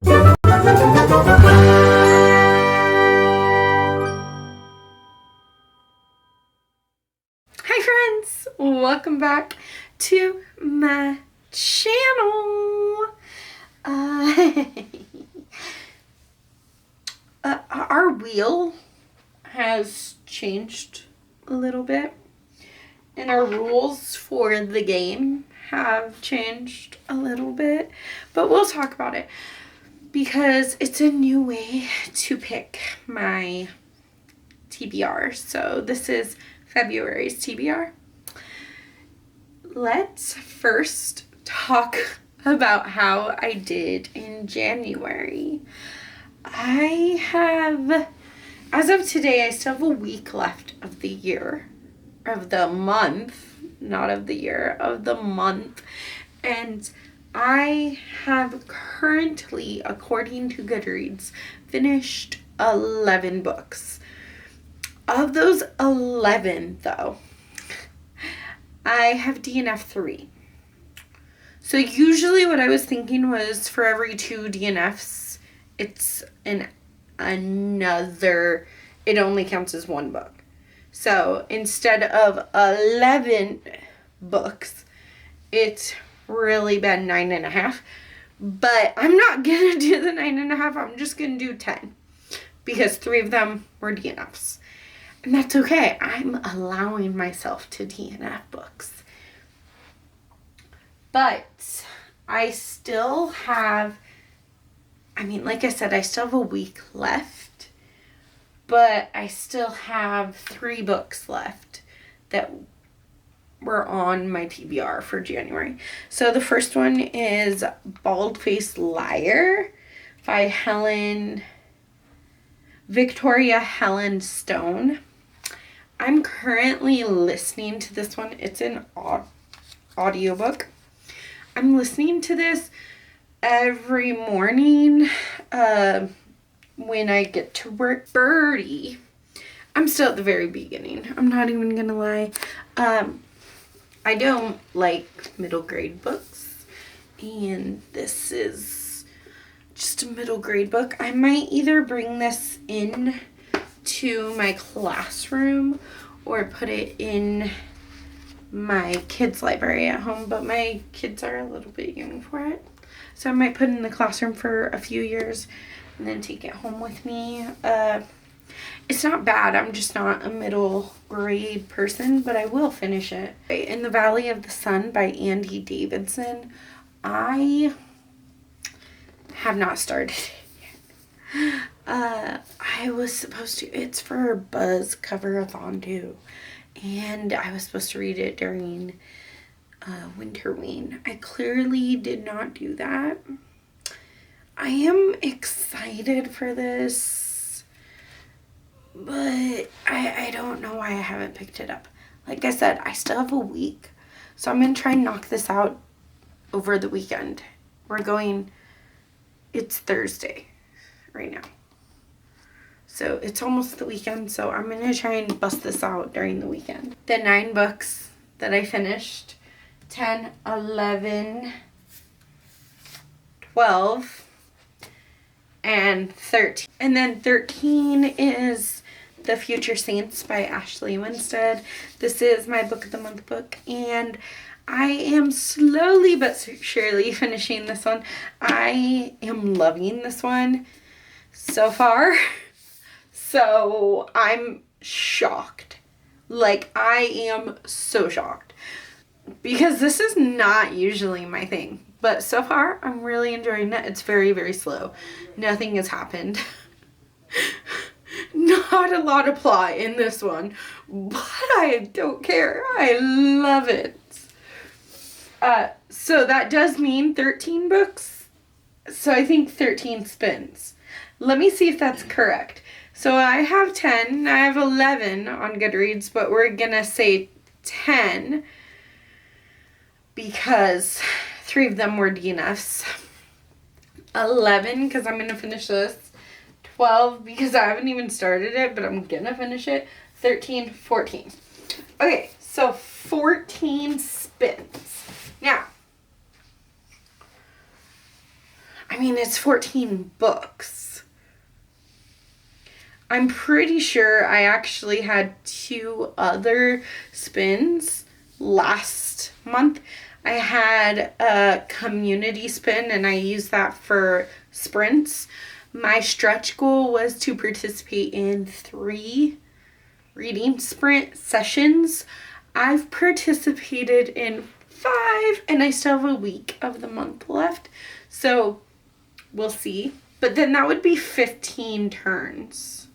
Hi friends, welcome back to my channel. Our wheel has changed a little bit, and our rules for the game have changed a little bit, but we'll talk about it because it's a new way to pick my TBR. So this is February's TBR. Let's first talk about how I did in January. As of today, I still have a week left of the year, of the month, not of the year, of the month. And I have currently, according to Goodreads, finished 11 books. Of those 11, though, I have DNF 3. So usually what I was thinking was for every 2 DNFs, it's another, it only counts as 1 book. So instead of 11 books, it's really been 9.5. But I'm not going to do the 9.5. I'm just going to do 10 because 3 of them were DNFs. And that's okay. I'm allowing myself to DNF books. But I still have, like I said, I still have a week left. But I still have 3 books left that were on my TBR for January. So the first one is Bald-Faced Liar by Victoria Helen Stone. I'm currently listening to this one. It's an audiobook. I'm listening to this every morning when I get to work. Birdie. I'm still at the very beginning. I'm not even going to lie. I don't like middle grade books. And this is just a middle grade book. I might either bring this in to my classroom or put it in my kids' library at home, but my kids are a little bit young for it. So I might put it in the classroom for a few years and then take it home with me. It's not bad. I'm just not a middle grade person, but I will finish it. In the Valley of the Sun by Andy Davidson. I have not started it yet. I was supposed to, it's for Buzz Cover-a-thon too, and I was supposed to read it during Winterween. I clearly did not do that. I am excited for this, but I don't know why I haven't picked it up. Like I said, I still have a week, so I'm going to try and knock this out over the weekend. It's Thursday right now. So it's almost the weekend, so I'm going to try and bust this out during the weekend. The 9 books that I finished, 10, 11, 12, and 13. And then 13 is The Future Saints by Ashley Winstead. This is my Book of the Month book, and I am slowly but surely finishing this one. I am loving this one so far. So I'm shocked. Like, I am so shocked. Because this is not usually my thing. But so far, I'm really enjoying it. It's very, very slow. Nothing has happened. Not a lot of plot in this one. But I don't care. I love it. So that does mean 13 books. So I think 13 spins. Let me see if that's correct. So I have 10, I have 11 on Goodreads, but we're gonna say 10 because 3 of them were DNFs. 11 because I'm gonna finish this. 12 because I haven't even started it, but I'm gonna finish it. 13, 14. Okay, so 14 spins. Now, I mean, it's 14 books. I'm pretty sure I actually had 2 other spins last month. I had a community spin and I used that for sprints. My stretch goal was to participate in 3 reading sprint sessions. I've participated in 5 and I still have a week of the month left. So we'll see. But then that would be 15 turns.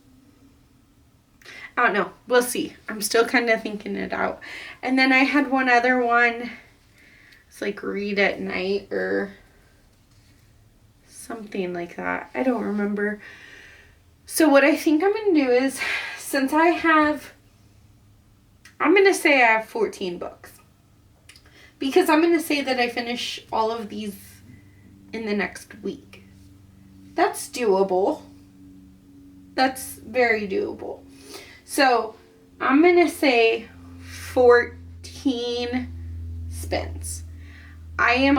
I don't know. We'll see. I'm still kind of thinking it out. And then I had one other one. It's like read at night or something like that. I don't remember. So what I think I'm going to do is, since I'm going to say I have 14 books. Because I'm going to say that I finish all of these in the next week. That's doable. That's very doable. So I'm going to say 14 spins. I am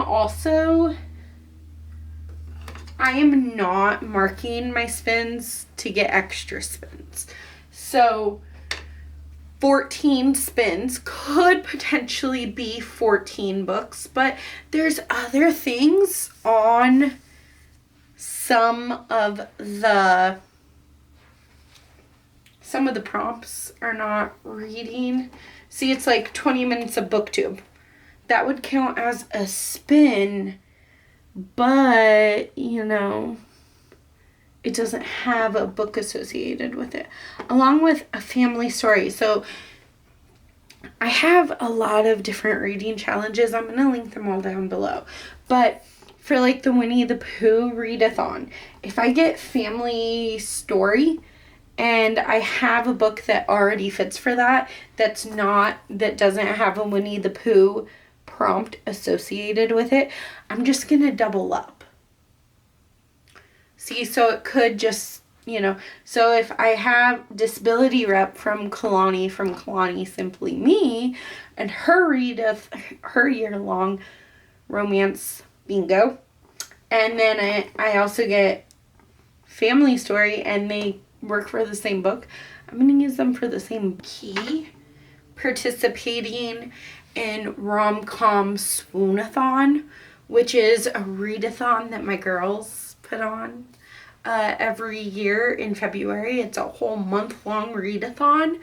not marking my spins to get extra spins. So 14 spins could potentially be 14 books, but there's other things on some of the prompts are not reading. See, it's like 20 minutes of booktube. That would count as a spin, but, it doesn't have a book associated with it, along with a family story. So I have a lot of different reading challenges. I'm going to link them all down below. But for like the Winnie the Pooh readathon, if I get family story and I have a book that already fits for that, that doesn't have a Winnie the Pooh prompt associated with it, I'm just going to double up. See, so it could just, so if I have disability rep from Kalani Simply Me, and her year-long romance bingo, and then I also get family story, and they work for the same book, I'm going to use them for the same key. Participating in Rom-Com Swoonathon, which is a readathon that my girls put on every year in February. It's a whole month-long readathon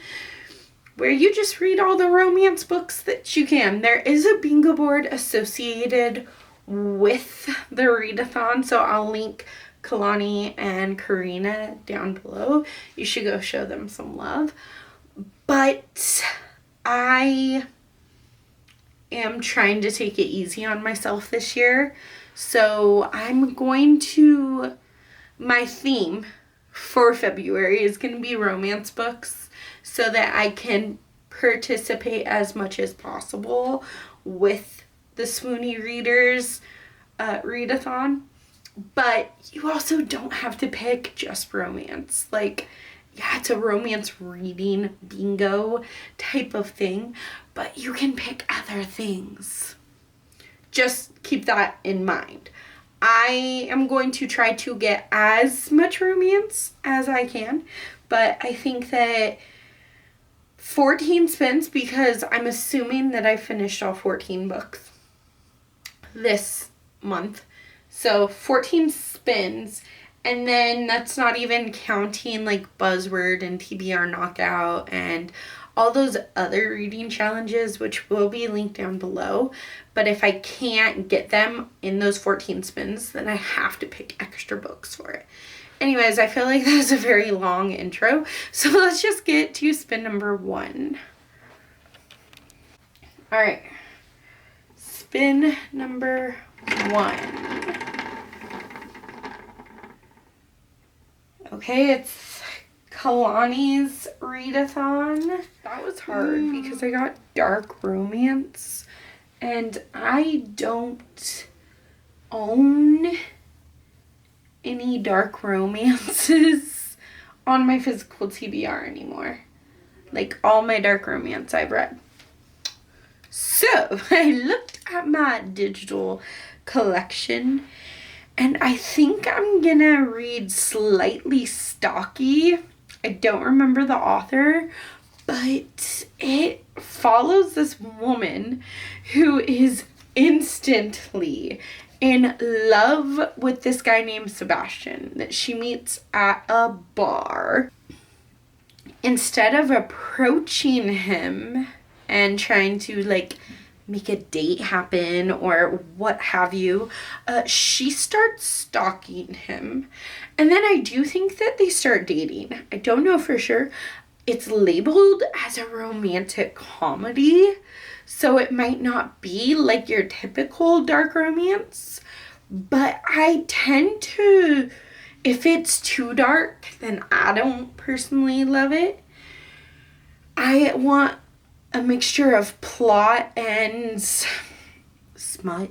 where you just read all the romance books that you can. There is a bingo board associated with the readathon, so I'll link Kalani and Karina down below. You should go show them some love. But I am trying to take it easy on myself this year. So my theme for February is going to be romance books so that I can participate as much as possible with the Swoony Readers readathon. But you also don't have to pick just romance. It's a romance reading bingo type of thing, but you can pick other things. Just keep that in mind. I am going to try to get as much romance as I can, but I think that 14 spins, because I'm assuming that I finished all 14 books this month. So 14 spins, and then that's not even counting Buzzword and TBR Knockout and all those other reading challenges, which will be linked down below. But if I can't get them in those 14 spins, then I have to pick extra books for it. Anyways, I feel like that was a very long intro, so let's just get to spin number 1. All right, spin number 1. Okay, it's Kalani's readathon. That was hard because I got dark romance, and I don't own any dark romances on my physical TBR anymore. All my dark romance I've read. So I looked at my digital collection, And I think I'm gonna read Slightly Stocky. I don't remember the author, but it follows this woman who is instantly in love with this guy named Sebastian that she meets at a bar. Instead of approaching him and trying to like make a date happen or what have you, she starts stalking him. And then I do think that they start dating. I don't know for sure. It's labeled as a romantic comedy, so it might not be like your typical dark romance, but I tend to, if it's too dark, then I don't personally love it. I want a mixture of plot and smut,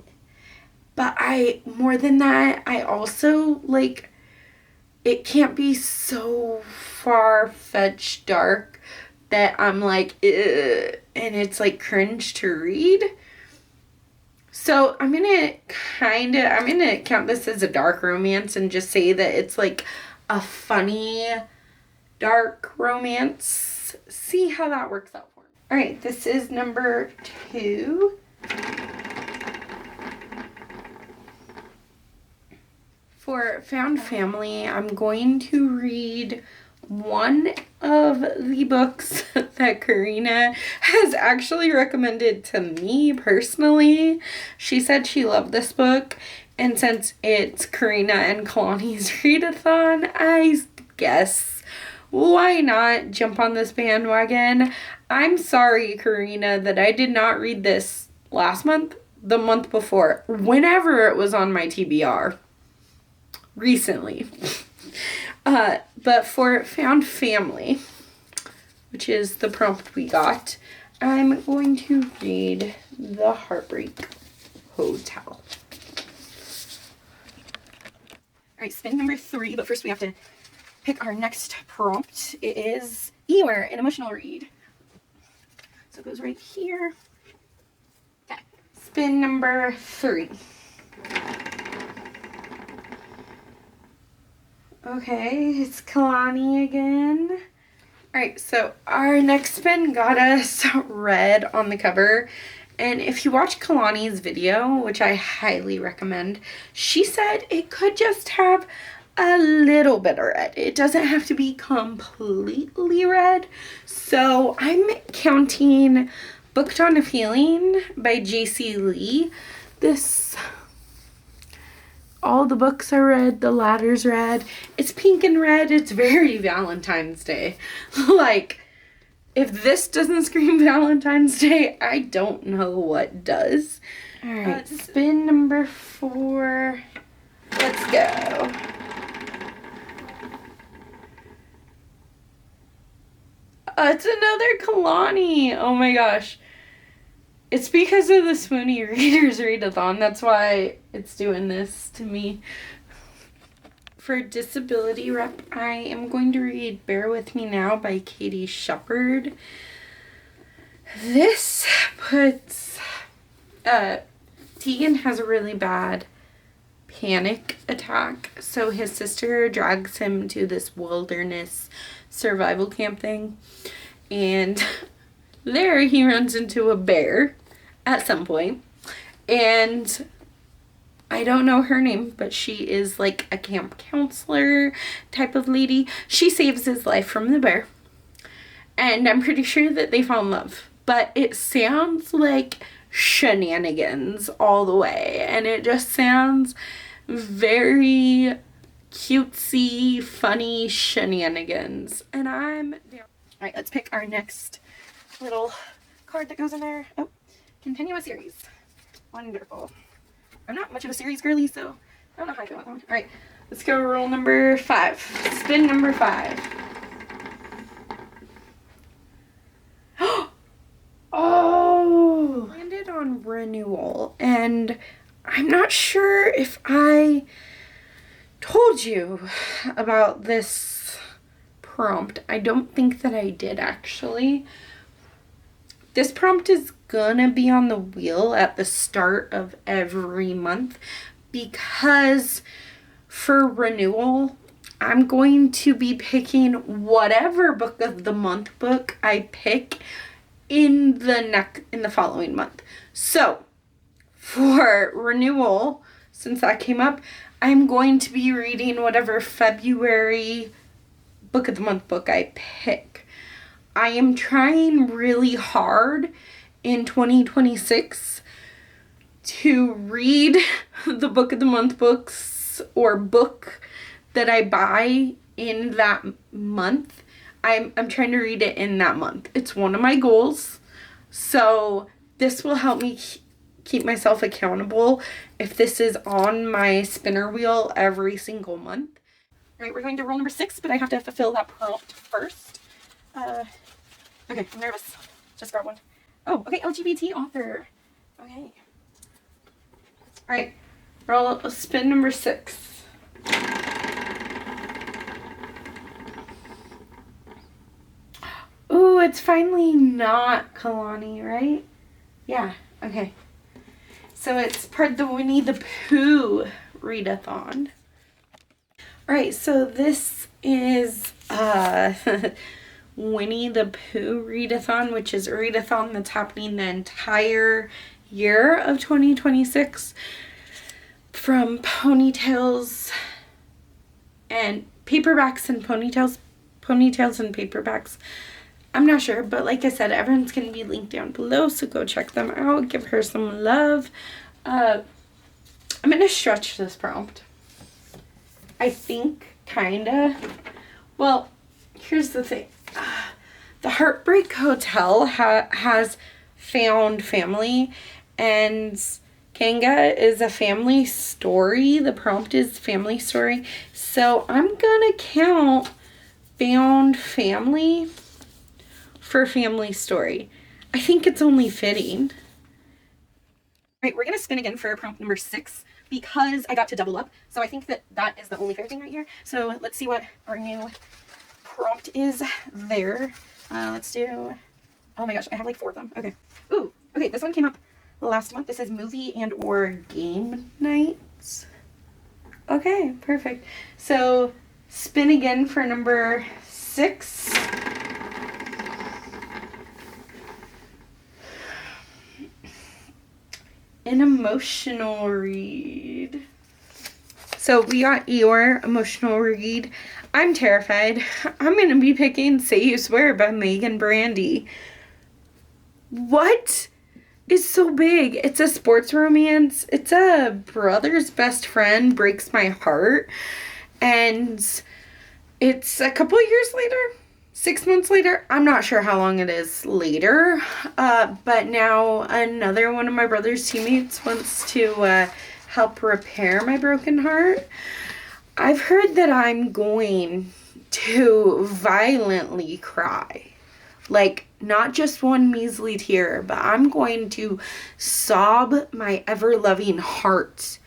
but more than that, I also like, it can't be so far-fetched dark that I'm like, ugh, and it's like cringe to read. So I'm gonna count this as a dark romance and just say that it's like a funny dark romance. See how that works out for me. All right, this is number 2. For Found Family, I'm going to read one of the books that Karina has actually recommended to me personally. She said she loved this book, and since it's Karina and Kalani's readathon, I guess why not jump on this bandwagon? I'm sorry, Karina, that I did not read this last month, the month before, whenever it was on my TBR. Recently. But for Found Family, which is the prompt we got, I'm going to read The Heartbreak Hotel. Alright, spin number 3, but first we have to pick our next prompt. It is Anywhere, an emotional read. So it goes right here. Okay. Spin number 3. Okay, it's Kalani again. Alright, so our next spin got us red on the cover. And if you watch Kalani's video, which I highly recommend, she said it could just have a little bit of red. It doesn't have to be completely red. So I'm counting Booked on a Feeling by J.C. Lee. All the books are red, the ladder's red, it's pink and red, it's very Valentine's Day. Like, if this doesn't scream Valentine's Day, I don't know what does. Alright, spin number 4. Let's go. It's another Kalani. Oh my gosh. It's because of the Swoony Readers Readathon. That's why it's doing this to me. For Disability Rep, I am going to read Bear With Me Now by Katie Shepard. This puts... Tegan has a really bad panic attack, so his sister drags him to this wilderness survival camp thing, and there he runs into a bear at some point, and I don't know her name, but she is like a camp counselor type of lady. She saves his life from the bear, and I'm pretty sure that they fall in love, but it sounds like shenanigans all the way, and it just sounds very cutesy, funny shenanigans, and I'm down. Alright, let's pick our next little card that goes in there. Oh, continue a series. Wonderful. I'm not much of a series girly, so I don't know how I feel about that one. Alright, let's go roll number 5. Spin number 5. Oh! Landed on renewal, and I'm not sure if I told you about this prompt. I don't think that I did, actually. This prompt is gonna be on the wheel at the start of every month because for renewal, I'm going to be picking whatever book of the month book I pick in the following month. So for renewal, since that came up, I'm going to be reading whatever February book of the month book I pick. I am trying really hard in 2026 to read the book of the month books or book that I buy in that month. I'm trying to read it in that month. It's one of my goals. So this will help me keep myself accountable if this is on my spinner wheel every single month. All right, we're going to rule number 6, but I have to fulfill that prompt first. Okay, I'm nervous. Just grab one. Oh, okay, LGBT author. Okay. All right, roll spin number 6. Ooh, it's finally not Kalani, right? Yeah, okay. So it's part of the Winnie the Pooh readathon. All right, so this is Winnie the Pooh readathon, which is a readathon that's happening the entire year of 2026 from ponytails and paperbacks and ponytails and paperbacks. I'm not sure, but like I said, everyone's going to be linked down below, so go check them out. Give her some love. I'm going to stretch this prompt. I think, kinda. Well, here's the thing. The Heartbreak Hotel has found family, and Kanga is a family story. The prompt is family story. So I'm going to count found family for family story. I think it's only fitting. All right, we're going to spin again for prompt number 6 because I got to double up. So I think that is the only fair thing right here. So let's see what our new prompt is there. Let's do, oh my gosh, I have like 4 of them. Okay. Ooh, okay, this one came up last month. This is movie and or game nights. Okay, perfect. So spin again for number 6. An emotional read. So we got Eeyore, emotional read. I'm terrified. I'm going to be picking Say You Swear by Megan Brandy. What is so big? It's a sports romance. It's a brother's best friend breaks my heart. And it's a couple years later. 6 months later, I'm not sure how long it is later, but now another one of my brother's teammates wants to help repair my broken heart. I've heard that I'm going to violently cry, like not just one measly tear, but I'm going to sob my ever-loving heart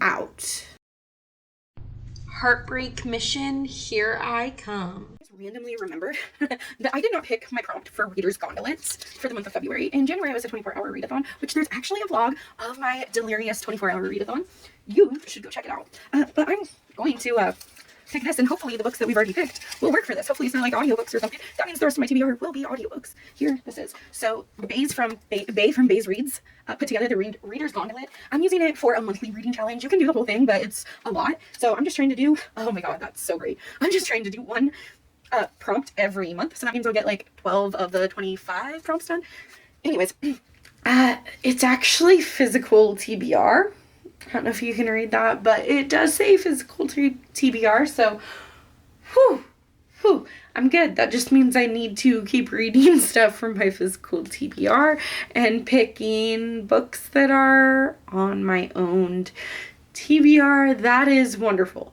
out. Heartbreak mission, here I come. I just randomly remembered that I did not pick my prompt for Reader's Gondolets for the month of February. In January, I was a 24-hour readathon, which there's actually a vlog of my delirious 24-hour readathon. You should go check it out. But I'm going to pick this, and hopefully the books that we've already picked will work for this. Hopefully it's not like audiobooks or something. That means the rest of my TBR will be audiobooks. Here, this is. So, Bae from Bae's Reads put together the Reader's Gondolet. I'm using it for a monthly reading challenge. You can do the whole thing, but it's a lot. So I'm just trying to do, oh my god, that's so great. I'm just trying to do one prompt every month. So that means I'll get like 12 of the 25 prompts done. Anyways, it's actually physical TBR. I don't know if you can read that, but it does say physical TBR, so whew, I'm good. That just means I need to keep reading stuff from my physical TBR and picking books that are on my own TBR. That is wonderful.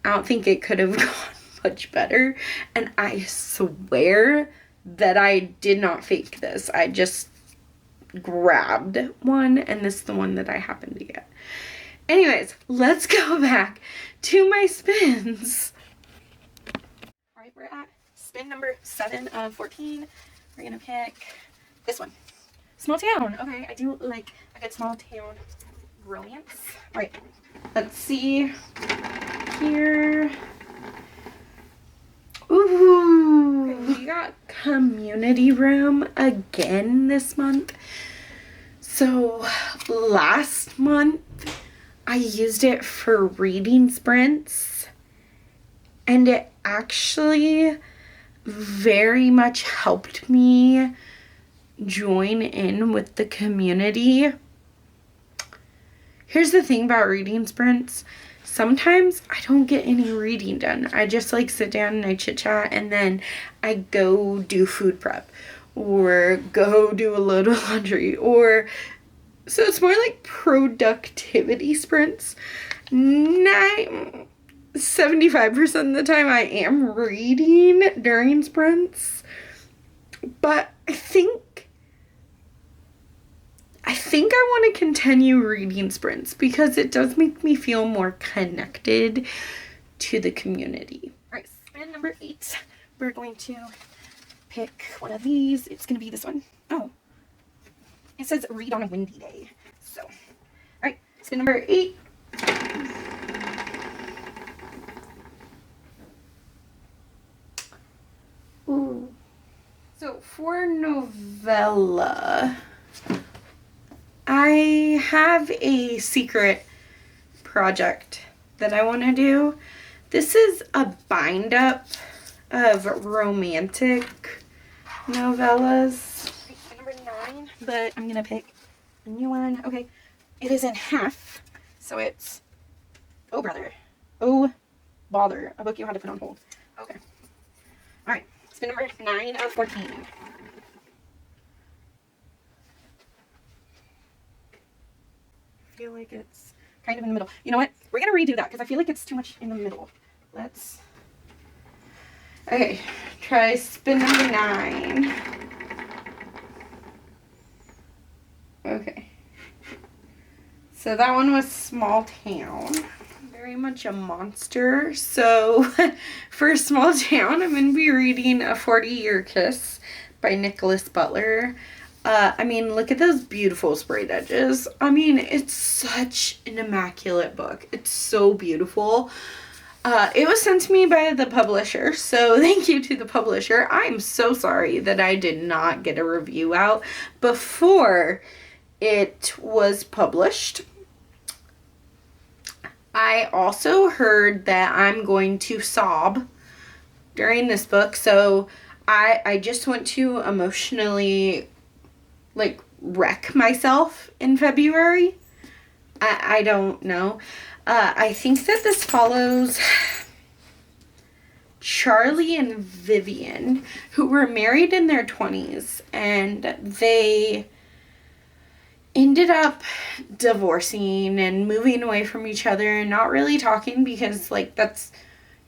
I don't think it could have gone much better, and I swear that I did not fake this. I just grabbed one, and this is the one that I happened to get. Anyways, let's go back to my spins. All right, we're at spin number 7 of 14. We're gonna pick this one. Small town. Okay, I do like a good small town romance. All right, Let's see here. Ooh, okay, we got Community Room again this month. So last month I used it for reading sprints, and it actually very much helped me join in with the community. Here's the thing about reading sprints. Sometimes I don't get any reading done. I just like sit down and I chit chat, and then I go do food prep or go do a load of laundry, or so it's more like productivity sprints. 75% of the time I am reading during sprints, but I think I want to continue reading sprints because it does make me feel more connected to the community. All right, spin number 8. We're going to pick one of these. It's going to be this one. Oh, it says read on a windy day. So, all right, spin number 8. Ooh. So for novella, I have a secret project that I want to do. This is a bind up of romantic novellas. Number 9, but I'm going to pick a new one. Okay, it is in half, so it's Oh Brother, Oh Bother, a book you had to put on hold. Okay. All right, spin number 9 of 14. I feel like it's kind of in the middle. You know what? We're going to redo that because I feel like it's too much in the middle. Let's... Okay, try spin number 9. Okay. So that one was Small Town. Very much a monster. So for Small Town, I'm going to be reading A 40-Year Kiss by Nicholas Butler. I mean, look at those beautiful sprayed edges. I mean, it's such an immaculate book. It's so beautiful. It was sent to me by the publisher, so thank you to the publisher. I'm so sorry that I did not get a review out before it was published. I also heard that I'm going to sob during this book, so I just want to emotionally like wreck myself in February. I don't know. I think that this follows Charlie and Vivian, who were married in their 20s, and they ended up divorcing and moving away from each other and not really talking because, like, that's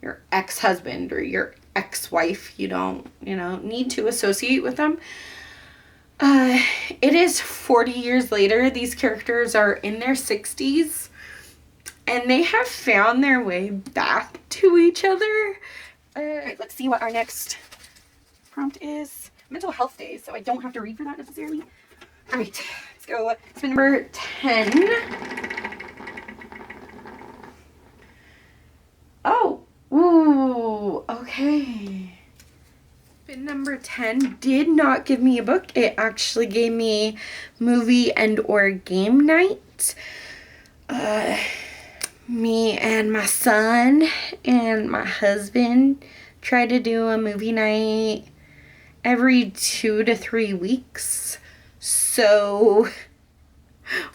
your ex-husband or your ex-wife. You don't, need to associate with them. It is 40 years later. These characters are in their 60s, and they have found their way back to each other. Let's see what our next prompt is. Mental Health Day, so I don't have to read for that necessarily. All right, let's go. Spin number 10. Oh, ooh, okay. Spin number 10 did not give me a book. It actually gave me movie and or game night. Me and my son and my husband try to do a movie night every 2 to 3 weeks. So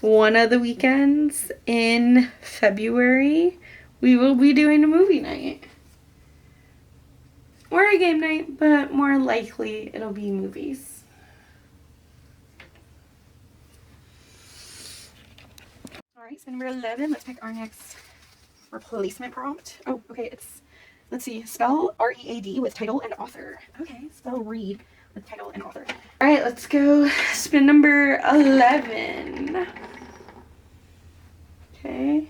one of the weekends in February, we will be doing a movie night. Or a game night, but more likely it'll be movies. Alright, so number 11, let's pick our next replacement prompt. Oh, okay, let's see, spell R-E-A-D with title and author. Okay, spell read with title and author. Alright, let's go spin number 11. Okay.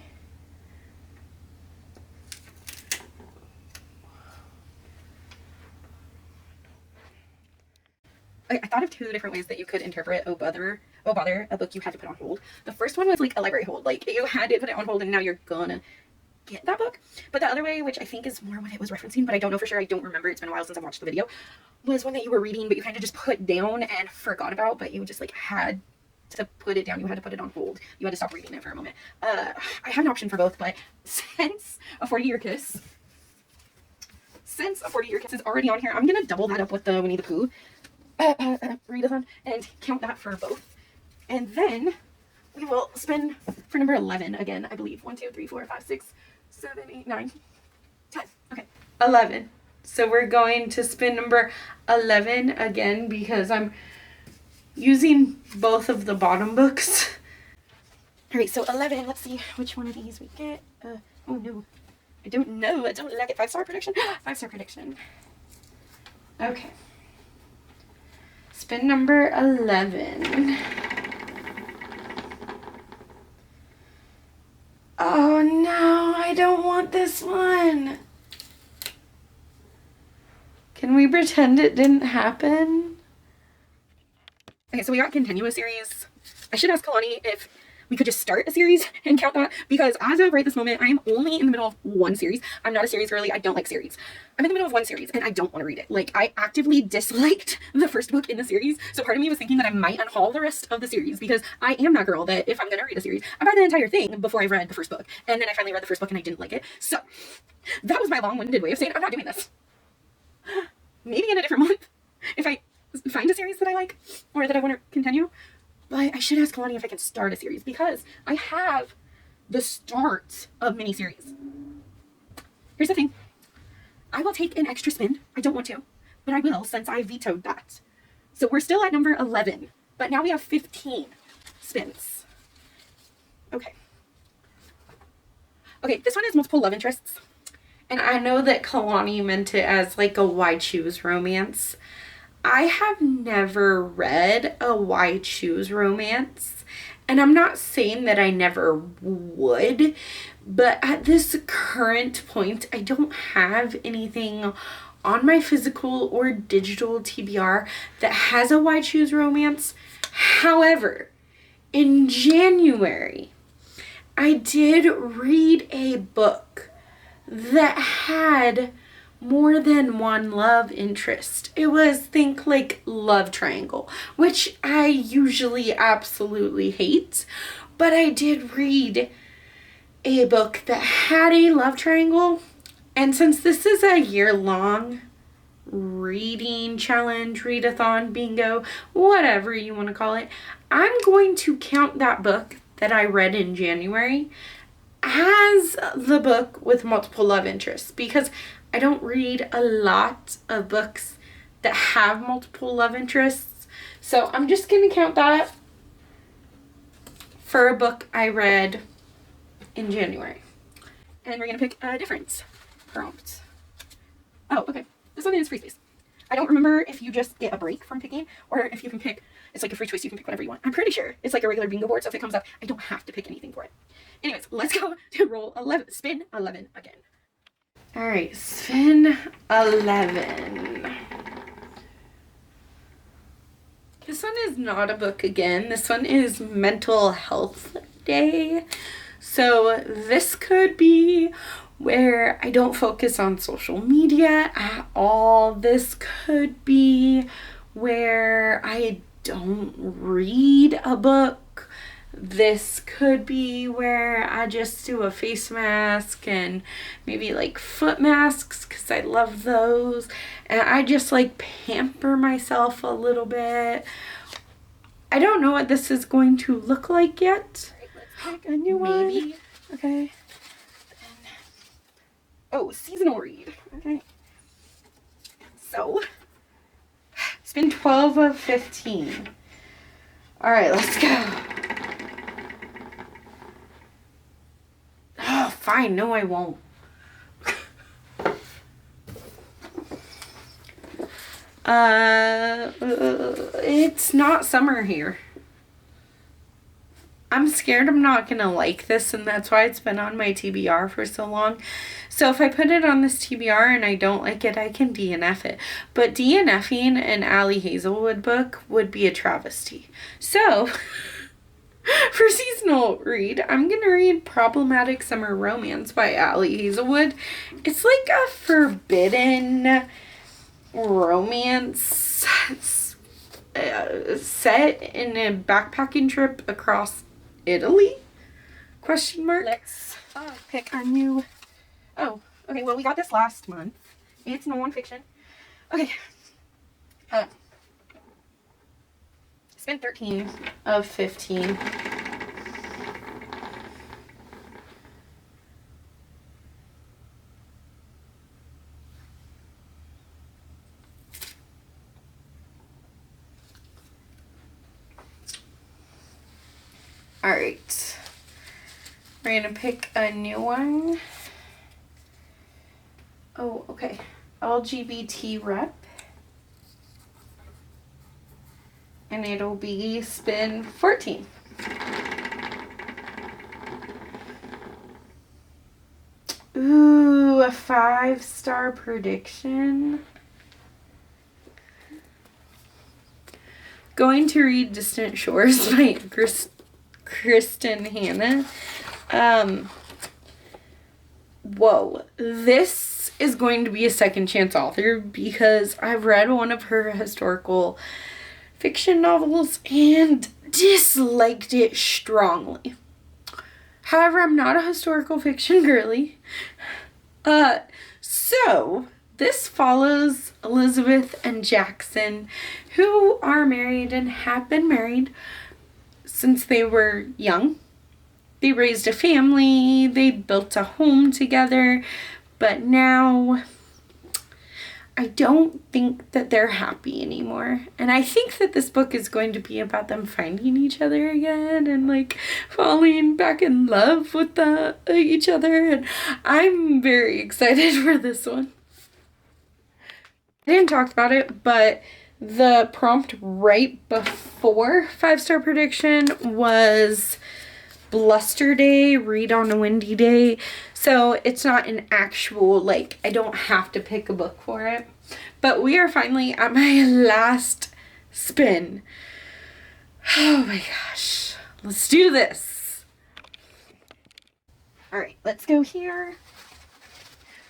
I thought of two different ways that you could interpret oh bother, a book you had to put on hold. The first one was like a library hold, like you had to put it on hold and now you're gonna get that book. But the other way, which I think is more what it was referencing, but I don't know for sure, I don't remember, it's been a while since I watched the video, was one that you were reading but you kind of just put down and forgot about, but you just like had to put it down, you had to put it on hold, you had to stop reading it for a moment. I have an option for both, but since a 40-year kiss is already on here, I'm gonna double that up with the Winnie the Pooh readathon and count that for both, and then we will spin for number 11 again, I believe. 1, 2, 3, 4, 5, 6, 7, 8, 9, 10. Okay, 11. So we're going to spin number 11 again because I'm using both of the bottom books. All right, so 11. Let's see which one of these we get. Oh no, I don't know. I don't like it. 5-star prediction. 5-star prediction. Okay. Spin number 11. Oh no, I don't want this one. Can we pretend it didn't happen? Okay, so we got continuous series. I should ask Kalani if we could just start a series and count that, because as of right this moment, I am only in the middle of one series. I'm not a series girly. I don't like series. I'm in the middle of one series and I don't want to read it. Like, I actively disliked the first book in the series. So part of me was thinking that I might unhaul the rest of the series, because I am that girl that if I'm going to read a series, I buy the entire thing before I've read the first book. And then I finally read the first book and I didn't like it. So that was my long-winded way of saying I'm not doing this. Maybe in a different month, if I find a series that I like or that I want to continue. But I should ask Kalani if I can start a series, because I have the start of miniseries. Here's the thing. I will take an extra spin. I don't want to, but I will, since I vetoed that. So we're still at number 11, but now we have 15 spins. Okay. Okay, this one has multiple love interests. And I know that Kalani meant it as like a why choose romance. I have never read a why choose romance, and I'm not saying that I never would, but at this current point, I don't have anything on my physical or digital TBR that has a why choose romance. However, in January, I did read a book that had more than one love interest. It was, think like love triangle, which I usually absolutely hate, but I did read a book that had a love triangle, and since this is a year-long reading challenge, readathon, bingo, whatever you want to call it, I'm going to count that book that I read in January as the book with multiple love interests, because I don't read a lot of books that have multiple love interests. So I'm just going to count that for a book I read in January. And we're going to pick a different prompt. Oh, okay. This one is free space. I don't remember if you just get a break from picking or if you can pick, it's like a free choice, you can pick whatever you want. I'm pretty sure it's like a regular bingo board, so if it comes up, I don't have to pick anything for it. Anyways, let's go to roll 11, spin 11 again. All right, spin 11. This one is not a book again. This one is Mental Health Day. So this could be where I don't focus on social media at all. This could be where I don't read a book. This could be where I just do a face mask and maybe like foot masks, because I love those. And I just like pamper myself a little bit. I don't know what this is going to look like yet. Right, let's pick a new one. Maybe. Okay. Oh, seasonal read. Okay. So, spin 12 of 15. All right, let's go. Oh, fine. No, I won't. It's not summer here. I'm scared I'm not gonna like this, and that's why it's been on my TBR for so long. So if I put it on this TBR and I don't like it, I can DNF it. But DNFing an Allie Hazelwood book would be a travesty. So for seasonal read, I'm going to read Problematic Summer Romance by Allie Hazelwood. It's like a forbidden romance set in a backpacking trip across Italy? Question mark. Let's pick a new... Oh, okay, well, we got this last month. It's non-fiction. Okay. Spent 13 of 15. All right. We're gonna pick a new one. Oh, okay. LGBT rep. And it'll be spin 14. Ooh, a 5-star prediction. Going to read Distant Shores by Kristen Hanna. Whoa, this is going to be a second chance author because I've read one of her historical fiction novels and disliked it strongly. However, I'm not a historical fiction girly. So this follows Elizabeth and Jackson, who are married and have been married since they were young. They raised a family, they built a home together, but now I don't think that they're happy anymore. And I think that this book is going to be about them finding each other again and like falling back in love with each other. And I'm very excited for this one. I didn't talk about it, but the prompt right before 5-star prediction was bluster day, read on a windy day. So it's not an actual, like, I don't have to pick a book for it. But we are finally at my last spin. Oh my gosh. Let's do this. All right, let's go here.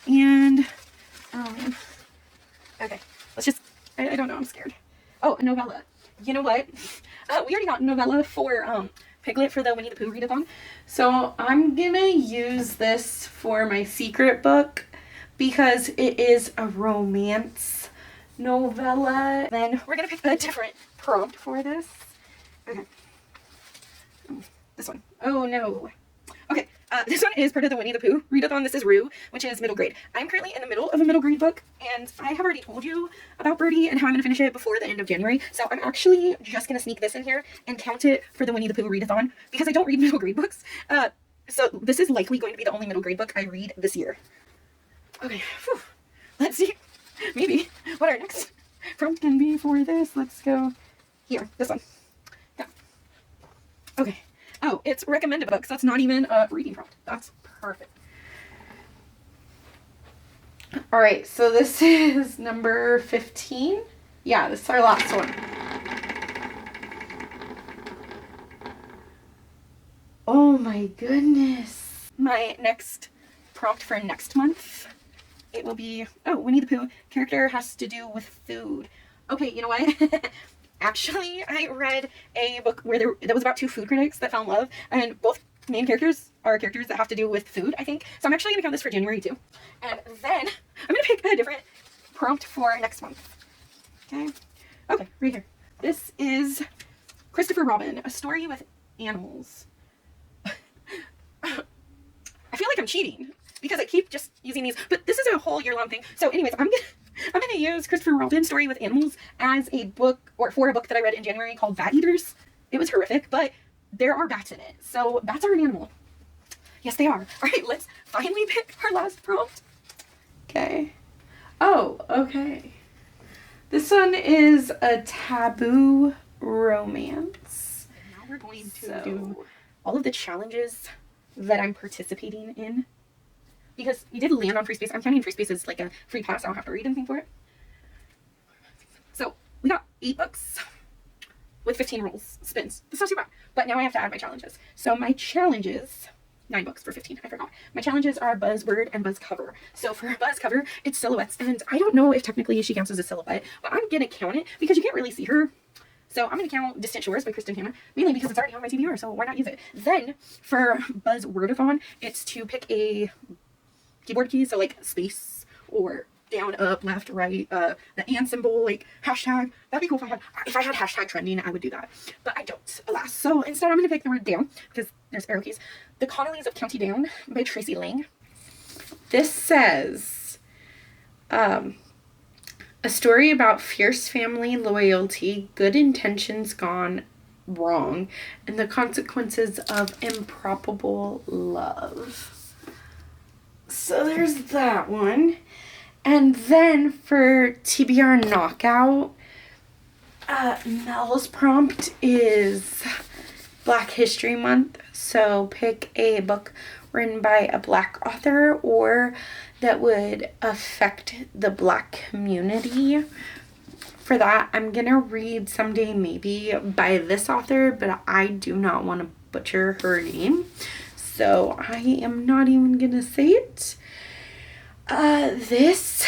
And, okay, let's just, I don't know, I'm scared. Oh, a novella. You know what? We already got a novella for, Piglet for the Winnie the Pooh readathon. So I'm gonna use this for my secret book because it is a romance novella. Then we're gonna pick a different prompt for this. Okay. This one. Oh no. Okay, this one is part of the Winnie the Pooh readathon. This is Rue, which is middle grade. I'm currently in the middle of a middle grade book, and I have already told you about Birdie and how I'm going to finish it before the end of January. So I'm actually just going to sneak this in here and count it for the Winnie the Pooh readathon, because I don't read middle grade books. So this is likely going to be the only middle grade book I read this year. Okay, whew. Let's see, maybe, what our next prompt can be for this. Let's go here, this one. Yeah. Okay. Oh, it's recommended books. That's not even a reading prompt. That's perfect. All right, so this is number 15. Yeah, this is our last one. Oh my goodness. My next prompt for next month, it will be, oh, Winnie the Pooh character has to do with food. Okay, you know what? Actually, I read a book where that was about two food critics that fell in love, and both main characters are characters that have to do with food, I think. So I'm actually going to count this for January too. And then I'm going to pick a different prompt for next month. Okay, right here. This is Christopher Robin, a story with animals. I feel like I'm cheating because I keep just using these, but this is a whole year-long thing. So anyways, I'm gonna use Christopher Robin's Story with Animals as a book, or for a book that I read in January called Bat Eaters. It was horrific, but there are bats in it. So bats are an animal. Yes, they are. All right, let's finally pick our last prompt. Okay. Oh, okay. This one is a taboo romance. Now we're going to do all of the challenges that I'm participating in because we did land on free space. I'm counting free space as like a free pass. I don't have to read anything for it. So we got 8 books with 15 rolls, spins. That's not too bad. But now I have to add my challenges. So my challenges, 9 books for 15, I forgot. My challenges are Buzzword and Buzz Cover. So for Buzz Cover, it's silhouettes. And I don't know if technically she counts as a silhouette, but I'm going to count it because you can't really see her. So I'm going to count Distant Shores by Kristen Hanna, mainly because it's already on my TBR, so why not use it? Then for Buzz Wordathon, it's to pick a keyboard key, so like space or down, up, left, right, the and symbol, like hashtag. That'd be cool if I had hashtag trending, I would do that. But I don't, alas. So instead I'm going to pick the word down, because there's arrow keys. The Connellys of County Down by Tracy Lang. This says, a story about fierce family loyalty, good intentions gone wrong, and the consequences of improbable love. So there's that one. And then for TBR Knockout, Mel's prompt is Black History Month. So pick a book written by a Black author or that would affect the Black community. For that, I'm going to read someday maybe by this author, but I do not want to butcher her name. So I am not even going to say it. This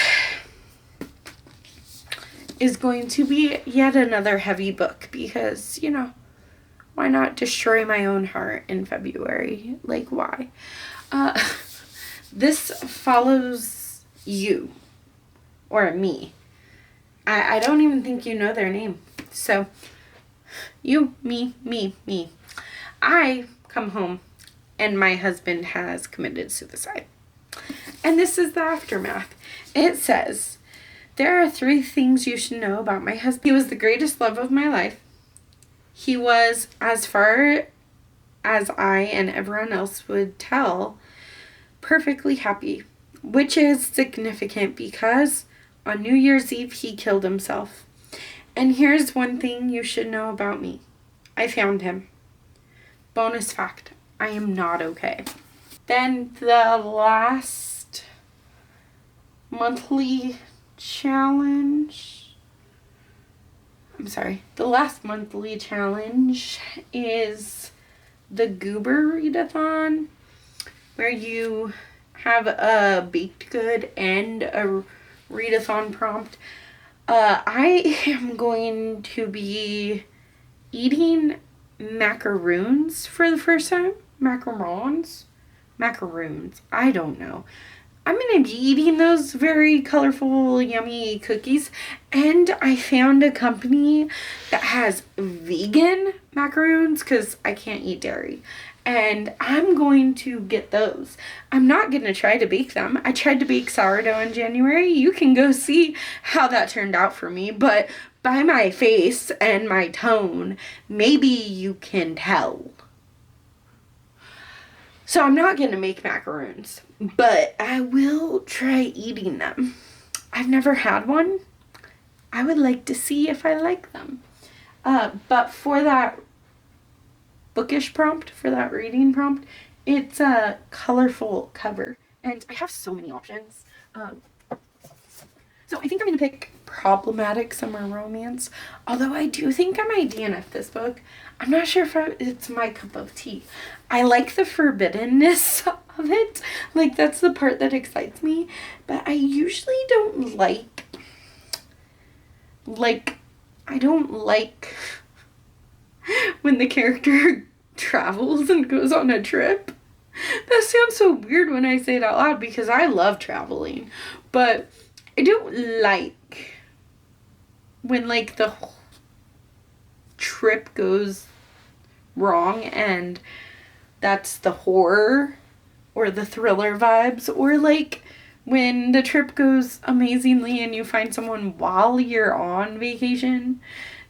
is going to be yet another heavy book because, you know, why not destroy my own heart in February? Like, why? This follows you or me. I don't even think you know their name. So, you, me. I come home and my husband has committed suicide. And this is the aftermath. It says, there are 3 things you should know about my husband. He was the greatest love of my life. He was, as far as I and everyone else would tell, perfectly happy. Which is significant because on New Year's Eve he killed himself. And here's one thing you should know about me. I found him. Bonus fact, I am not okay. Then the last monthly challenge. The last monthly challenge is the Goober Readathon, where you have a baked good and a readathon prompt. I am going to be eating macaroons for the first time. Macaroons. I don't know. I'm going to be eating those very colorful, yummy cookies. And I found a company that has vegan macaroons because I can't eat dairy. And I'm going to get those. I'm not going to try to bake them. I tried to bake sourdough in January. You can go see how that turned out for me. But by my face and my tone, maybe you can tell. So I'm not going to make macaroons, but I will try eating them. I've never had one. I would like to see if I like them. But for that bookish prompt, for that reading prompt, it's a colorful cover. And I have so many options. So I think I'm going to pick Problematic Summer Romance. Although I do think I might DNF this book. I'm not sure if it's my cup of tea. I like the forbiddenness of it. Like, that's the part that excites me. But I usually don't like, I don't like when the character travels and goes on a trip. That sounds so weird when I say it out loud because I love traveling. But I don't like when, like, the whole trip goes wrong and that's the horror or the thriller vibes, or like when the trip goes amazingly and you find someone while you're on vacation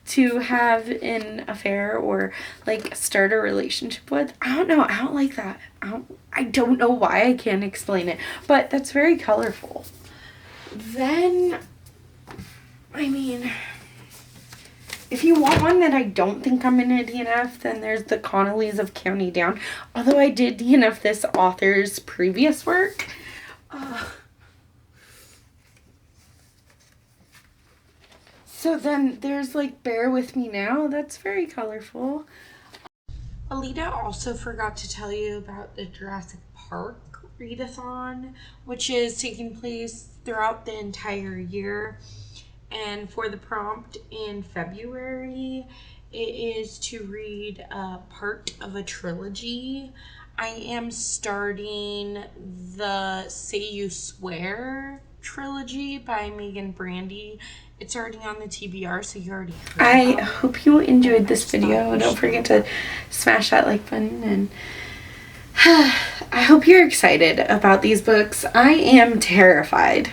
to have an affair or like start a relationship with. I don't know. I don't like that. I don't know why. I can't explain it, but that's very colorful. Then, I mean, if you want one that I don't think I'm going to DNF, then there's the Connellys of County Down. Although I did DNF this author's previous work. So then there's like Bear With Me Now. That's very colorful. Alita also forgot to tell you about the Jurassic Park readathon, which is taking place throughout the entire year. And for the prompt in February, it is to read part of a trilogy. I am starting the Say You Swear trilogy by Megan Brandy. It's already on the TBR, so you already heard I hope you enjoyed this video. Don't forget to smash that like button, and I hope you're excited about these books. I am terrified.